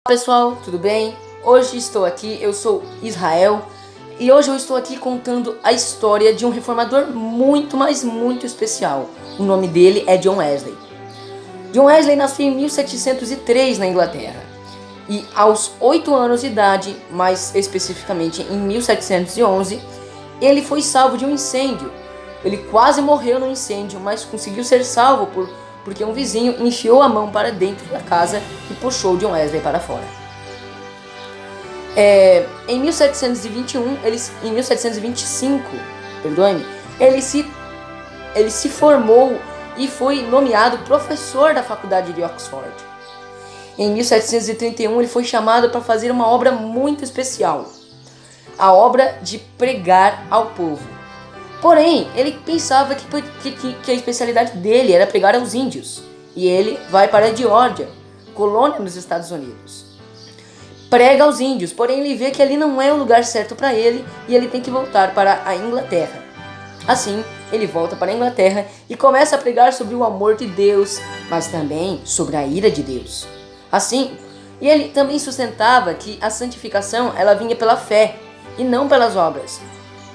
Pessoal, tudo bem? Hoje estou aqui, eu sou Israel e hoje eu estou aqui contando a história de um reformador muito, mas muito especial. O nome dele é John Wesley. John Wesley nasceu em 1703 na Inglaterra e aos 8 anos de idade, mais especificamente em 1711, ele foi salvo de um incêndio. Ele quase morreu no incêndio, mas conseguiu ser salvo porque um vizinho enfiou a mão para dentro da casa e puxou John Wesley para fora. Em 1725, ele se formou e foi nomeado professor da faculdade de Oxford. Em 1731 ele foi chamado para fazer uma obra muito especial, a obra de pregar ao povo. Porém, ele pensava que a especialidade dele era pregar aos índios. E ele vai para a Geórgia, colônia nos Estados Unidos. Prega aos índios, porém ele vê que ali não é o lugar certo para ele e ele tem que voltar para a Inglaterra. Assim, ele volta para a Inglaterra e começa a pregar sobre o amor de Deus, mas também sobre a ira de Deus. Assim, e ele também sustentava que a santificação ela vinha pela fé e não pelas obras.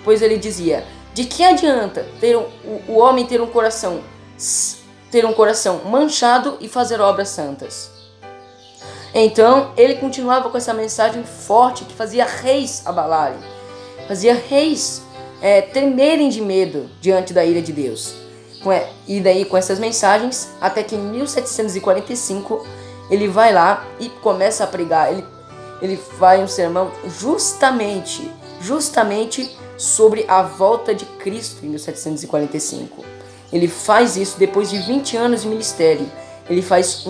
Pois ele dizia: de que adianta o homem ter um coração manchado e fazer obras santas? Então, ele continuava com essa mensagem forte que fazia reis abalarem, fazia reis tremerem de medo diante da ira de Deus. E daí, com essas mensagens, até que em 1745, ele vai lá e começa a pregar. Ele faz um sermão justamente sobre a volta de Cristo em 1745. Ele faz isso depois de 20 anos de ministério. Ele faz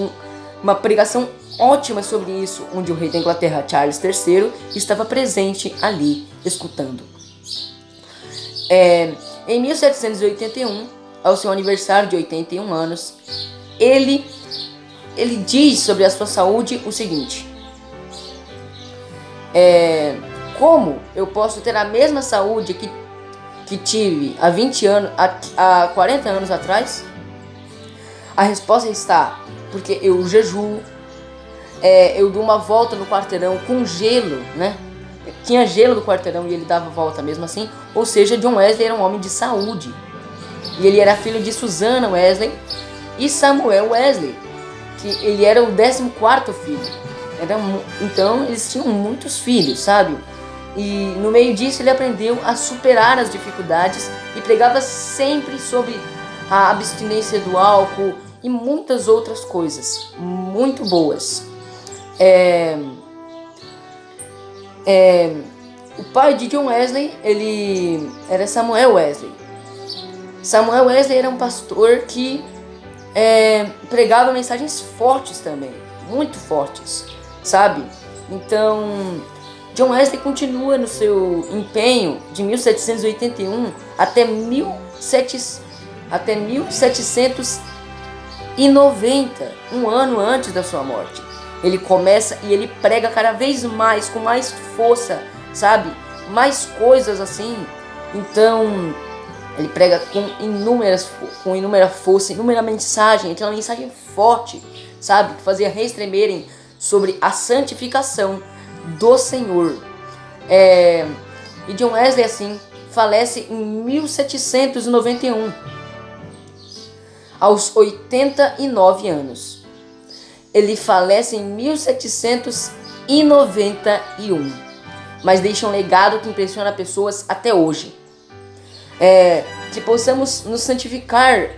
uma pregação ótima sobre isso, onde o rei da Inglaterra, Charles III, estava presente ali, escutando. Em 1781, ao seu aniversário de 81 anos, ele diz sobre a sua saúde o seguinte: como eu posso ter a mesma saúde que tive há 20 anos, há 40 anos atrás? A resposta está: porque eu jejuo, eu dou uma volta no quarteirão com gelo, né? Tinha gelo no quarteirão e ele dava volta mesmo assim. Ou seja, John Wesley era um homem de saúde. E ele era filho de Susana Wesley e Samuel Wesley, que ele era o 14º filho. Então eles tinham muitos filhos, sabe? E no meio disso ele aprendeu a superar as dificuldades e pregava sempre sobre a abstinência do álcool e muitas outras coisas muito boas. O pai de John Wesley, ele era Samuel Wesley. Samuel Wesley era um pastor que pregava mensagens fortes também, muito fortes, sabe? Então, John Wesley continua no seu empenho de 1781 até 1790, um ano antes da sua morte. Ele começa e ele prega cada vez mais, com mais força, sabe? Mais coisas assim. Então, ele prega com inúmera força, inúmera mensagem, então uma mensagem forte, sabe? Que fazia reis tremerem sobre a santificação do Senhor. E John Wesley, assim, falece em 1791, aos 89 anos. Ele falece em 1791, mas deixa um legado que impressiona pessoas até hoje. Que possamos nos santificar,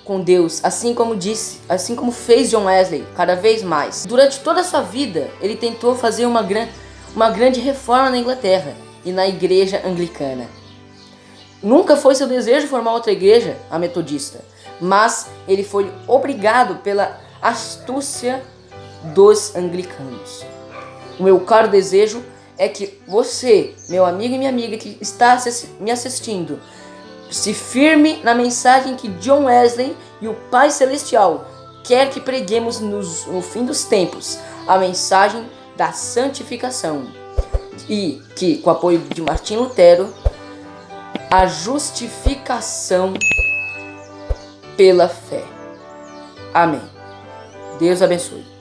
com Deus, assim como fez John Wesley, cada vez mais. Durante toda a sua vida, ele tentou fazer uma grande reforma na Inglaterra e na igreja anglicana. Nunca foi seu desejo formar outra igreja, a metodista, mas ele foi obrigado pela astúcia dos anglicanos. O meu caro desejo é que você, meu amigo e minha amiga que está me assistindo, se firme na mensagem que John Wesley e o Pai Celestial quer que preguemos no fim dos tempos, a mensagem da santificação, e que, com o apoio de Martim Lutero, a justificação pela fé. Amém. Deus abençoe.